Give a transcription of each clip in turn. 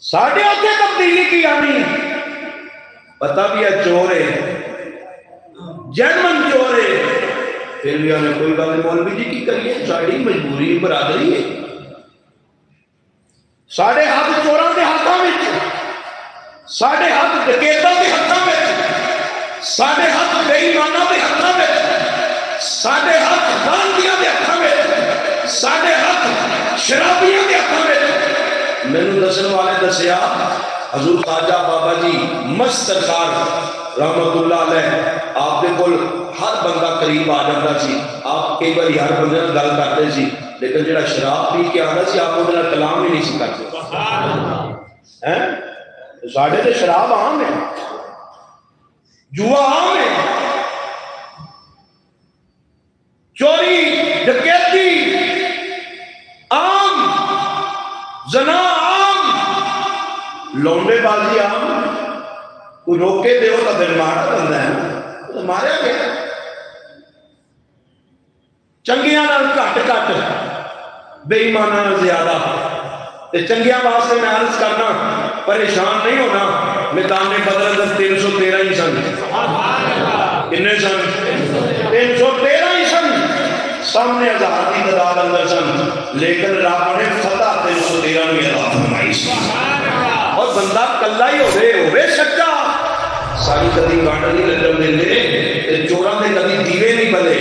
ساڑھے ہوتے تبدیلی کی آنی پتہ بھی ہے چور ہے جرمن چور ہے پھر بھی آنے کوئی بات مولوی جی کی کریے ساڑھی مجبوری برادری ہے ساڑھے ہاتھ چوراں دے ہاتھاں وچ ساڑھے ہاتھ ڈکیتاں دے ہاتھاں وچ ساڑھے ہاتھ بے ایماناں دے ہاتھاں وچ ساڑھے ہاتھ گاندیاں دے ہاتھاں وچ ساڑھے ہاتھ شرابیاں دے ہاتھاں وچ مینوں دسن والے دسیا حضور خواجہ بابا جی مست سرکار رحمت اللہ علیہ آپ دے کول ہر بندہ قریب آ جاتا سی آپ کئی باری ہر بندے نال گل کرتے سی لیکن جڑا شراب پی کے آندا سی آپ اودے نال کلام ہی نہیں سی کرتے ہیں ساڈے تے شراب عام ہے جوا عام ہے چوری ڈکیتی عام زنا عام لونڈے بازی عام کوئی روکے دے ہو تو پھر مارا بندہ ہے تو ماریا گیا چنگیاں نال کٹ کٹ بے ایماناں نال زیادہ تے چنگیاں واسطے میں عرض کرنا پریشان نہیں ہونا میدان بدر اندر 313 ہی سن کتنے سن 313 ہی سن سامنے ہزار کی تعداد اندر سن لیکن رب نے فتح 313 میں عطا فرمائی اور بندہ کلا ہی ہوئے سچا ساری کدی گانڈ نہیں لگن دے چوراں دے کدی دیوے نہیں بلے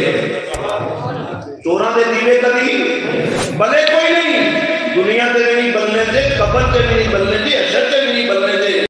چوراں دے دیوے کدی بلے کوئی نہیں دنیا تے نہیں بلنے دے قبر تے نہیں بلنے دے حشر تے نہیں بلنے دے